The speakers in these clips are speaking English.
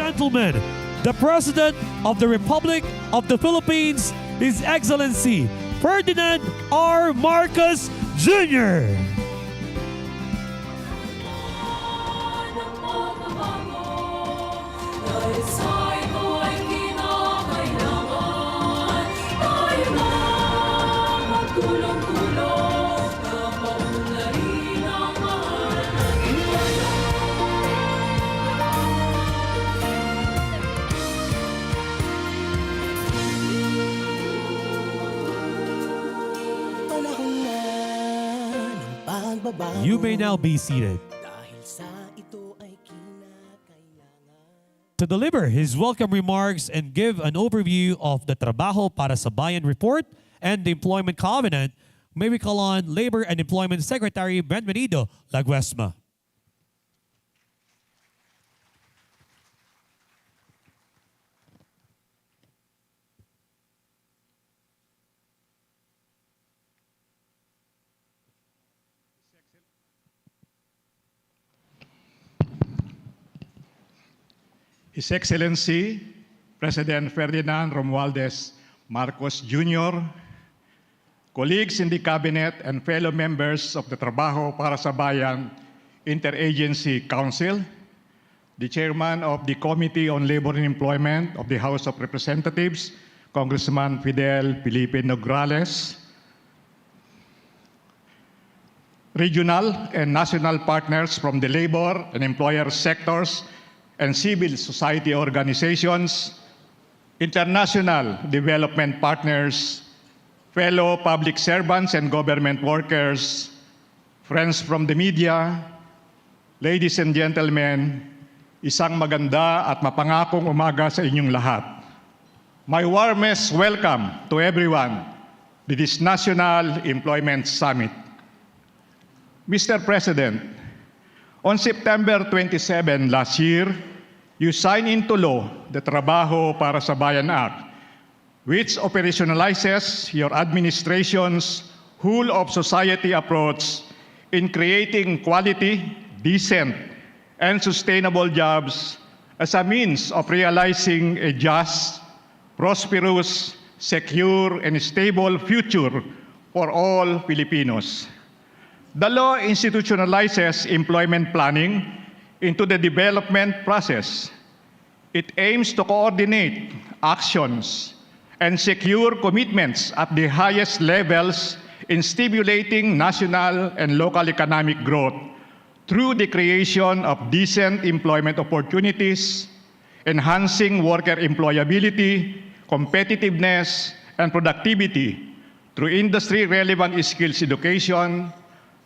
gentlemen, the President of the Republic of the Philippines, His Excellency Ferdinand R. Marcos Jr. You may now be seated. To deliver his welcome remarks and give an overview of the Trabaho Para sa Bayan report and the Employment Covenant, may we call on Labor and Employment Secretary Benvenido Laguesma. His Excellency, President Ferdinand Romualdez Marcos Jr., colleagues in the Cabinet and fellow members of the Trabaho Para sa Bayan Interagency Council, the Chairman of the Committee on Labor and Employment of the House of Representatives, Congressman Fidel Felipe Nograles, regional and national partners from the labor and employer sectors and civil society organizations, international development partners, fellow public servants and government workers, friends from the media, ladies and gentlemen, isang maganda at mapangakong umaga sa inyong lahat. My warmest welcome to everyone to this National Employment Summit. Mr. President, on September 27 last year, you signed into law the Trabaho Para sa Bayan Act, which operationalizes your administration's whole of society approach in creating quality, decent, and sustainable jobs as a means of realizing a just, prosperous, secure, and stable future for all Filipinos. The law institutionalizes employment planning into the development process. It aims to coordinate actions and secure commitments at the highest levels in stimulating national and local economic growth through the creation of decent employment opportunities, enhancing worker employability, competitiveness, and productivity through industry-relevant skills education,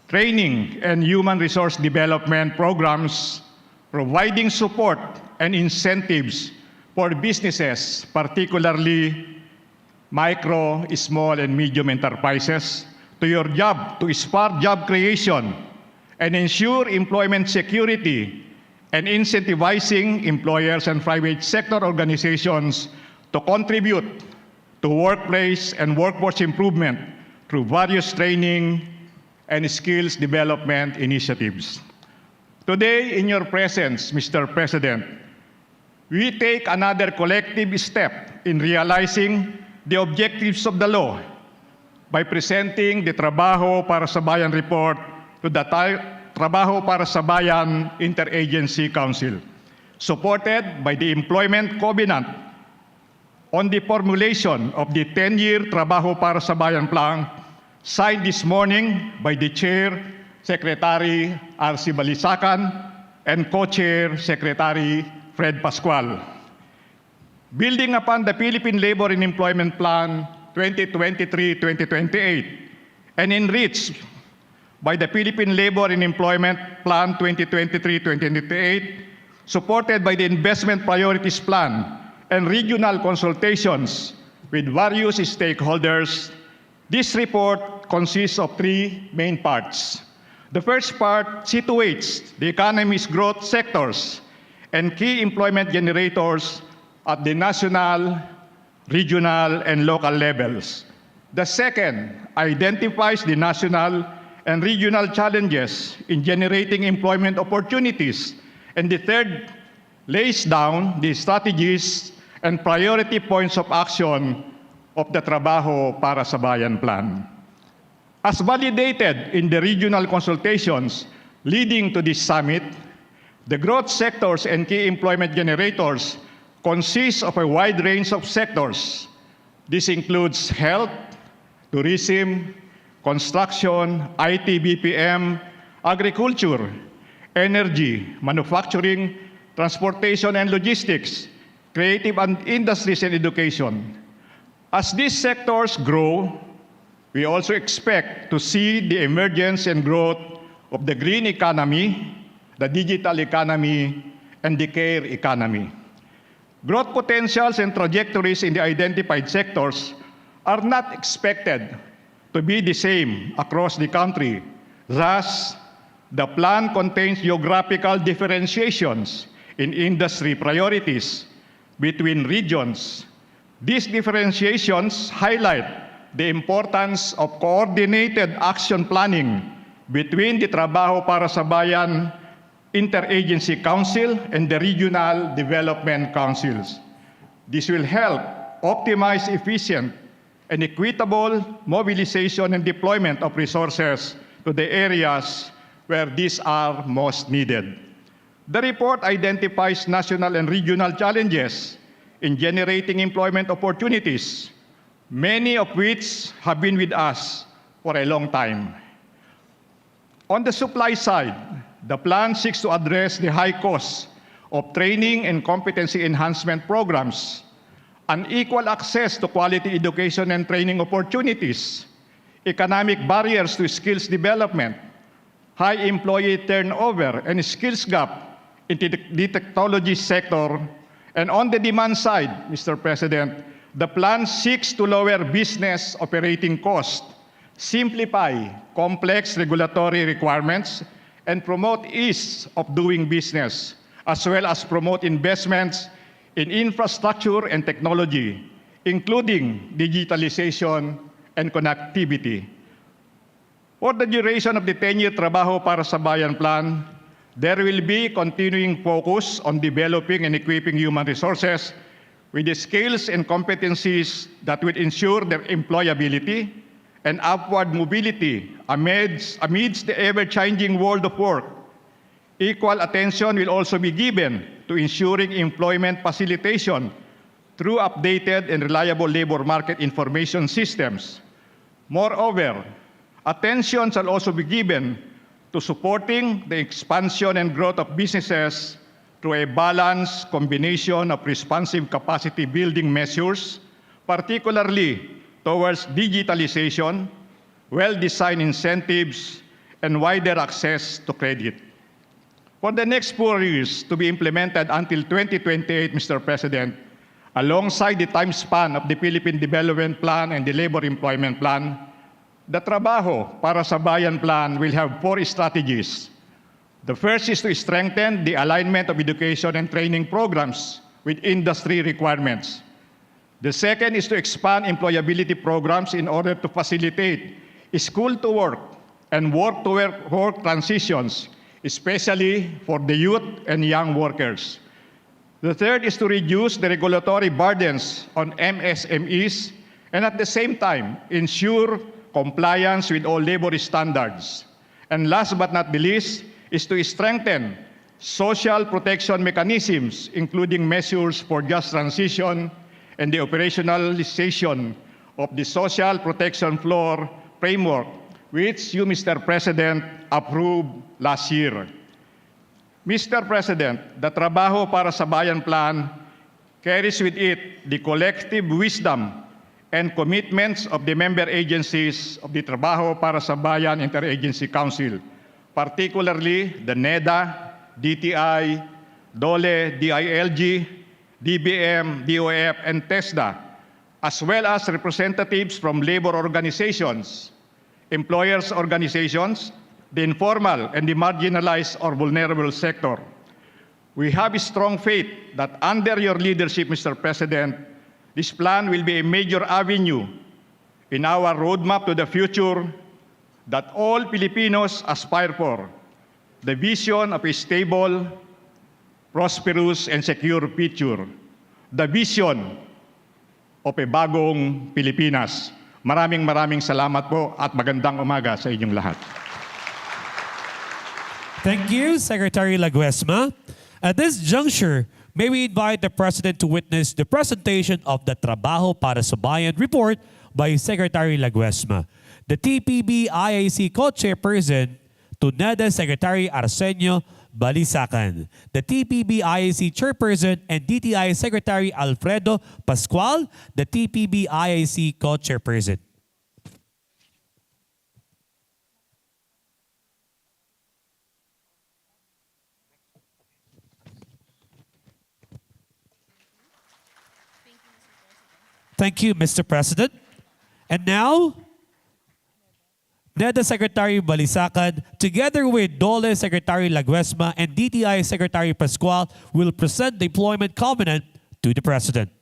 training and human resource development programs, providing support and incentives for businesses, particularly micro, small, and medium enterprises, to spark job creation and ensure employment security, and incentivizing employers and private sector organizations to contribute to workplace and workforce improvement through various training and skills development initiatives. Today, in your presence, Mr. President, we take another collective step in realizing the objectives of the law by presenting the Trabaho Para sa Bayan report to the Trabaho Para sa Bayan Interagency Council, supported by the Employment Covenant on the formulation of the 10-year Trabaho Para sa Bayan plan, signed this morning by the Chair, Secretary R.C. Balisacan, and Co-Chair, Secretary Fred Pascual. Building upon the Philippine Labor and Employment Plan 2023-2028 and enriched by the Philippine Labor and Employment Plan 2023-2028, supported by the Investment Priorities Plan and regional consultations with various stakeholders, this report consists of three main parts. The first part situates the economy's growth sectors and key employment generators at the national, regional, and local levels. The second identifies the national and regional challenges in generating employment opportunities. And the third lays down the strategies and priority points of action of the Trabaho Para sa Bayan plan. As validated in the regional consultations leading to this summit, the growth sectors and key employment generators consist of a wide range of sectors. This includes health, tourism, construction, IT, BPM, agriculture, energy, manufacturing, transportation and logistics, creative and industries and education. As these sectors grow, we also expect to see the emergence and growth of the green economy, the digital economy, and the care economy. Growth potentials and trajectories in the identified sectors are not expected to be the same across the country. Thus, the plan contains geographical differentiations in industry priorities between regions. These differentiations highlight the importance of coordinated action planning between the Trabaho Para sa Bayan Interagency Council and the Regional Development Councils. This will help optimize efficient and equitable mobilization and deployment of resources to the areas where these are most needed. The report identifies national and regional challenges in generating employment opportunities, many of which have been with us for a long time. On the supply side, the plan seeks to address the high costs of training and competency enhancement programs, unequal access to quality education and training opportunities, economic barriers to skills development, high employee turnover and skills gap in the technology sector. And on the demand side, Mr. President, the plan seeks to lower business operating costs, simplify complex regulatory requirements, and promote ease of doing business, as well as promote investments in infrastructure and technology, including digitalization and connectivity. For the duration of the 10-year Trabaho Para sa Bayan plan, there will be continuing focus on developing and equipping human resources with the skills and competencies that will ensure their employability and upward mobility amidst the ever-changing world of work. Equal attention will also be given to ensuring employment facilitation through updated and reliable labor market information systems. Moreover, attention shall also be given to supporting the expansion and growth of businesses through a balanced combination of responsive capacity building measures, particularly towards digitalization, well-designed incentives, and wider access to credit. For the next 4 years to be implemented until 2028, Mr. President, alongside the time span of the Philippine Development Plan and the Labor Employment Plan, the Trabaho Para sa Bayan plan will have 4 strategies. The first is to strengthen the alignment of education and training programs with industry requirements. The second is to expand employability programs in order to facilitate school-to-work and work-to-work transitions, especially for the youth and young workers. The third is to reduce the regulatory burdens on MSMEs and at the same time ensure compliance with all labor standards. And last but not the least is to strengthen social protection mechanisms, including measures for just transition and the operationalization of the social protection floor framework, which you, Mr. President, approved last year. Mr. President, the Trabaho Para sa Bayan plan carries with it the collective wisdom and commitments of the member agencies of the Trabaho Para sa Bayan Interagency Council, particularly the NEDA, DTI, DOLE, DILG, DBM, DOF, and TESDA, as well as representatives from labor organizations, employers' organizations, the informal and the marginalized or vulnerable sector. We have a strong faith that under your leadership, Mr. President, this plan will be a major avenue in our roadmap to the future that all Filipinos aspire for, the vision of a stable, prosperous, and secure future. The vision of a Bagong Pilipinas. Maraming salamat po at magandang umaga sa inyong lahat. Thank you, Secretary Laguesma. At this juncture, may we invite the President to witness the presentation of the Trabaho Para sa Bayan report by Secretary Laguesma. The TPB-IAC co-chairperson to NEDA Secretary Arsenio Balisacan. The TPB-IAC chairperson and DTI Secretary Alfredo Pascual, the TPB-IAC co-chairperson. Thank you, Mr. President. And now, NEDA Secretary Balisacan, together with DOLE Secretary Laguesma and DTI Secretary Pascual, will present the employment covenant to the President.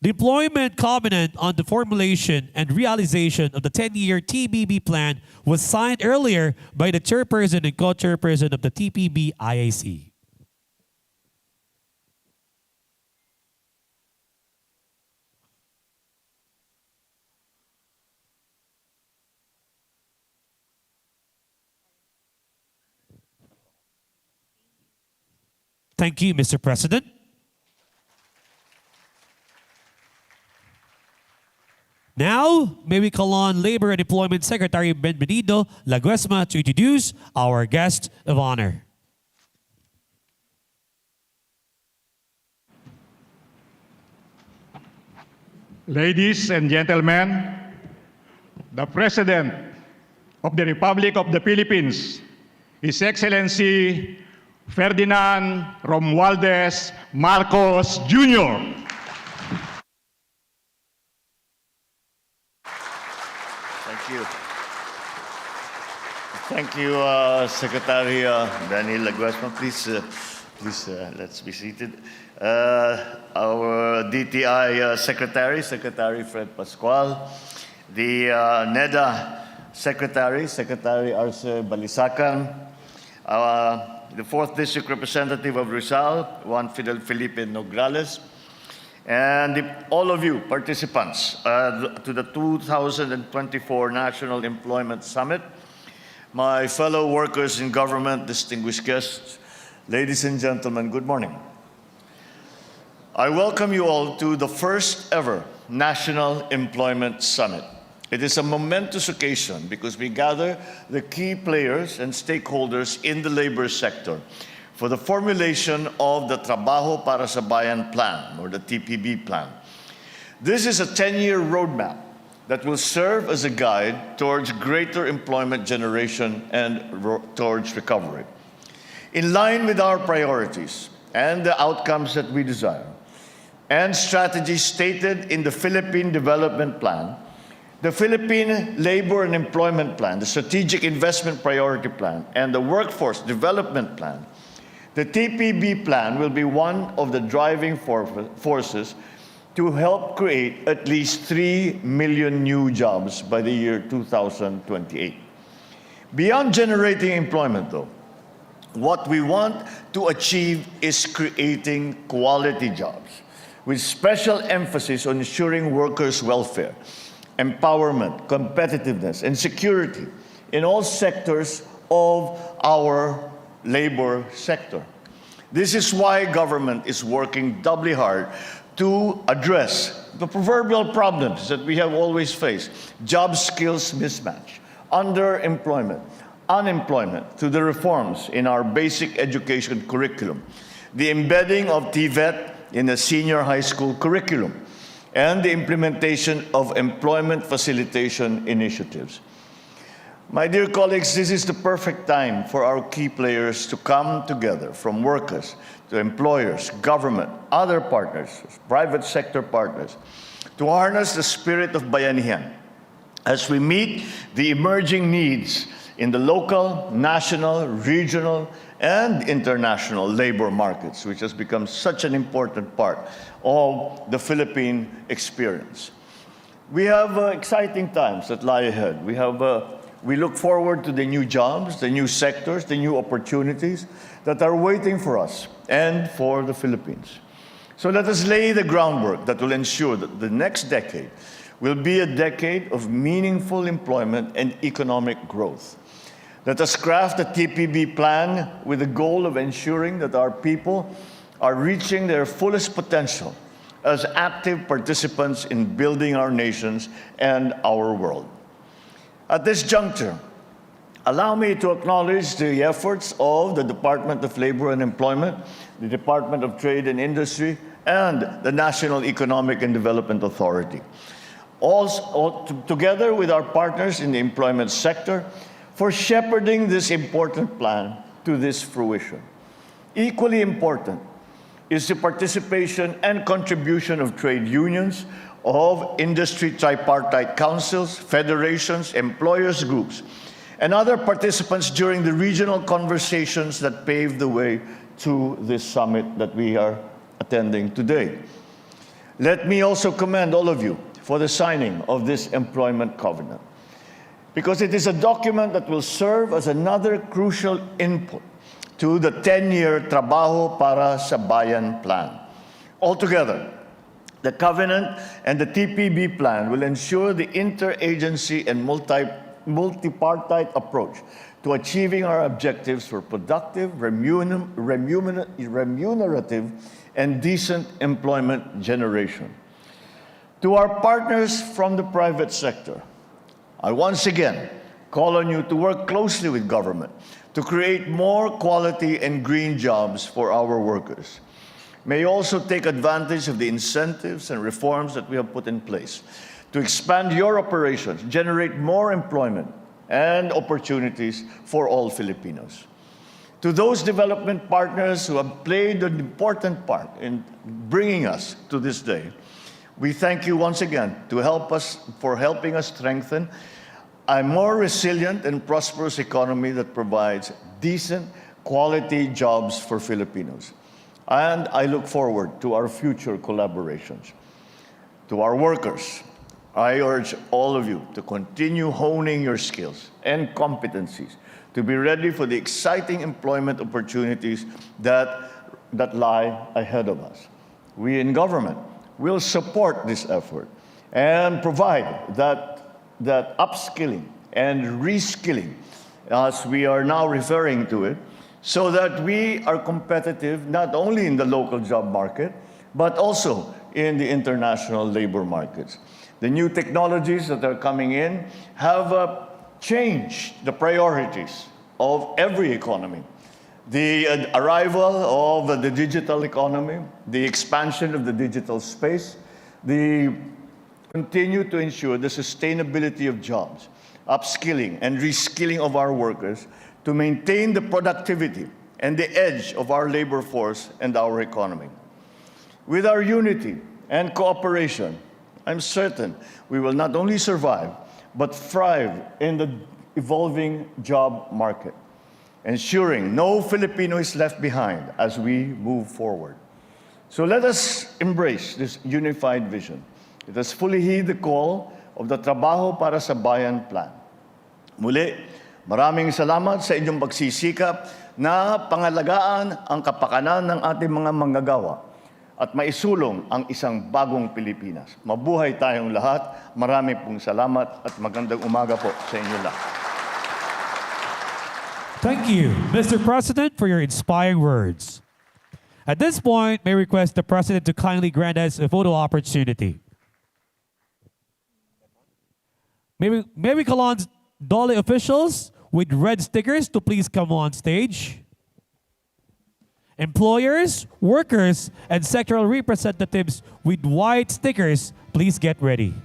The employment covenant on the formulation and realization of the 10-year TBB plan was signed earlier by the chairperson and co-chairperson of the TPB-IAC. Thank you, Mr. President. Now, may we call on Labor and Employment Secretary Benvenido Laguesma to introduce our guest of honor. Ladies and gentlemen, the President of the Republic of the Philippines, His Excellency Ferdinand Romualdez Marcos Jr. Thank you. Thank you, Secretary Daniel Laguesma. Please, let's be seated. Our DTI Secretary Fred Pascual, the NEDA Secretary Arce Balisacan, the 4th District Representative of Rizal, Juan Fidel Felipe Nograles, and all of you participants to the 2024 National Employment Summit, my fellow workers in government, distinguished guests, ladies and gentlemen, good morning. I welcome you all to the first ever National Employment Summit. It is a momentous occasion because we gather the key players and stakeholders in the labor sector for the formulation of the Trabaho Para sa Bayan plan, or the TPB plan. This is a 10-year roadmap that will serve as a guide towards greater employment generation and towards recovery. In line with our priorities and the outcomes that we desire, and strategies stated in the Philippine Development Plan, the Philippine Labor and Employment Plan, the Strategic Investment Priority Plan, and the Workforce Development Plan, the TPB plan will be one of the driving forces to help create at least 3 million new jobs by the year 2028. Beyond generating employment, though, what we want to achieve is creating quality jobs, with special emphasis on ensuring workers' welfare, empowerment, competitiveness, and security in all sectors of our labor sector. This is why government is working doubly hard to address the proverbial problems that we have always faced: job skills mismatch, underemployment, unemployment, through the reforms in our basic education curriculum, the embedding of TVET in the senior high school curriculum, and the implementation of employment facilitation initiatives. My dear colleagues, this is the perfect time for our key players to come together, from workers to employers, government, other partners, private sector partners, to harness the spirit of bayanihan as we meet the emerging needs in the local, national, regional, and international labor markets, which has become such an important part of the Philippine experience. We have exciting times that lie ahead. We have We look forward to the new jobs, the new sectors, the new opportunities that are waiting for us and for the Philippines. So let us lay the groundwork that will ensure that the next decade will be a decade of meaningful employment and economic growth. Let us craft a TPB plan with the goal of ensuring that our people are reaching their fullest potential as active participants in building our nations and our world. At this juncture, allow me to acknowledge the efforts of the Department of Labor and Employment, the Department of Trade and Industry, and the National Economic and Development Authority, together with our partners in the employment sector, for shepherding this important plan to this fruition. Equally important is the participation and contribution of trade unions, of industry tripartite councils, federations, employers groups, and other participants during the regional conversations that paved the way to this summit that we are attending today. Let me also commend all of you for the signing of this employment covenant, because it is a document that will serve as another crucial input to the 10-year Trabaho Para sa Bayan plan. Altogether, the covenant and the TPB plan will ensure the interagency and multipartite approach to achieving our objectives for productive, remunerative, and decent employment generation. To our partners from the private sector, I once again call on you to work closely with government to create more quality and green jobs for our workers. May you also take advantage of the incentives and reforms that we have put in place to expand your operations, generate more employment and opportunities for all Filipinos. To those development partners who have played an important part in bringing us to this day, we thank you once again for helping us strengthen a more resilient and prosperous economy that provides decent, quality jobs for Filipinos. And I look forward to our future collaborations. To our workers, I urge all of you to continue honing your skills and competencies to be ready for the exciting employment opportunities that lie ahead of us. We in government will support this effort and provide that upskilling and reskilling, as we are now referring to it, so that we are competitive not only in the local job market, but also in the international labor markets. The new technologies that are coming in have changed the priorities of every economy. The arrival of the digital economy, the expansion of the digital space, the continue to ensure the sustainability of jobs, upskilling and reskilling of our workers to maintain the productivity and the edge of our labor force and our economy. With our unity and cooperation, I'm certain we will not only survive, but thrive in the evolving job market, ensuring no Filipino is left behind as we move forward. So let us embrace this unified vision. Let us fully heed the call of the Trabaho Para sa Bayan plan. Muli, maraming salamat sa inyong pagsisikap na pangalagaan ang kapakanan ng ating mga manggagawa at maisulong ang isang bagong Pilipinas. Mabuhay tayong lahat. Marami pong salamat at magandang umaga po sa inyo lahat. Thank you, Mr. President, for your inspiring words. At this point, may I request the President to kindly grant us a photo opportunity. May we call on DOLE officials with red stickers to please come on stage. Employers, workers, and sectoral representatives with white stickers, please get ready.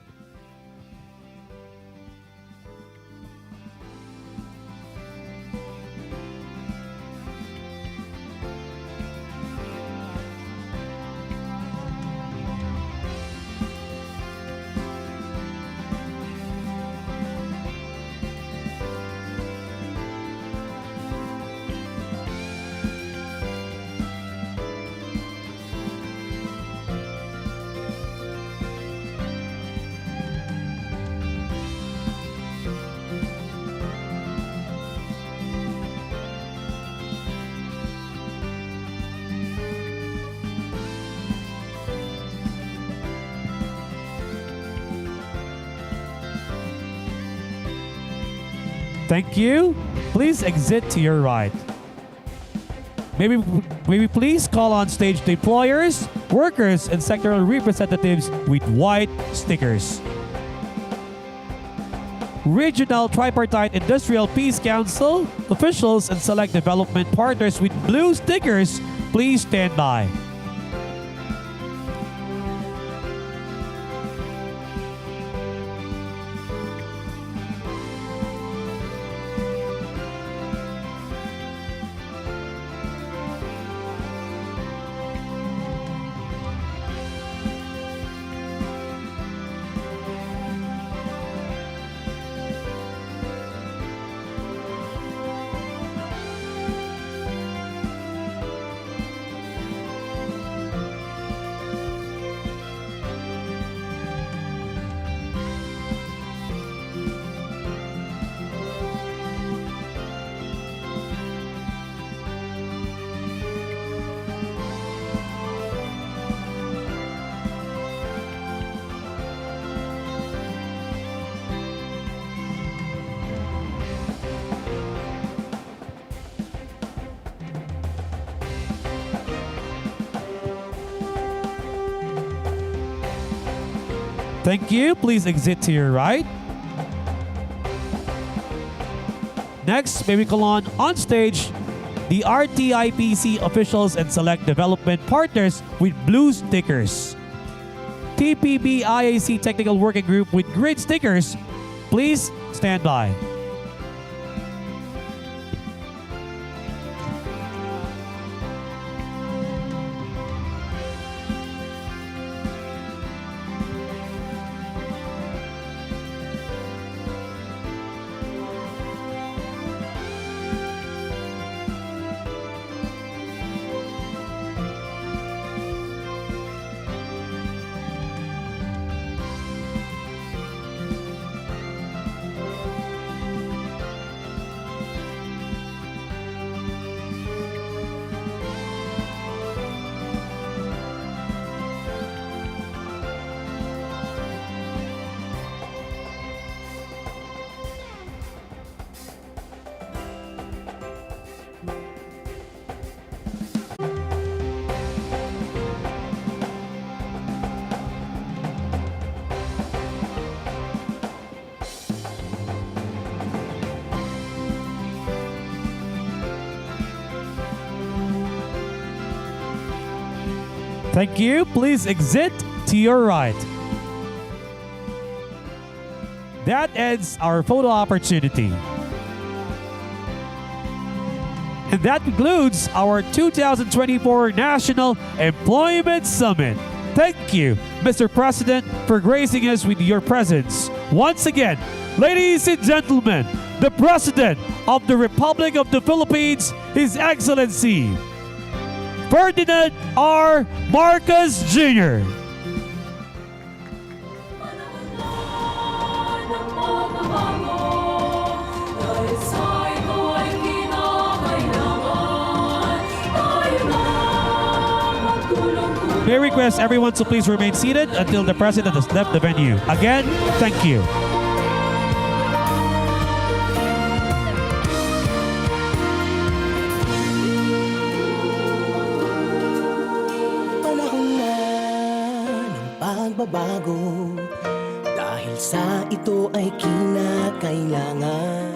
Thank you. Please exit to your right. May we please call on stage the employers, workers, and sectoral representatives with white stickers. Regional Tripartite Industrial Peace Council officials and select development partners with blue stickers, please stand by. Thank you. Please exit to your right. Next, may we call on stage the RTIPC officials and select development partners with blue stickers. TPB IAC Technical Working Group with green stickers, please stand by. Thank you. Please exit to your right. That ends our photo opportunity. And that concludes our 2024 National Employment Summit. Thank you, Mr. President, for gracing us with your presence. Once again, ladies and gentlemen, the President of the Republic of the Philippines, His Excellency, Ferdinand R. Marcos Jr. May I request everyone to please remain seated until the President has left the venue. Again, thank you. Pagbabago dahil sa ito ay kinakailangan.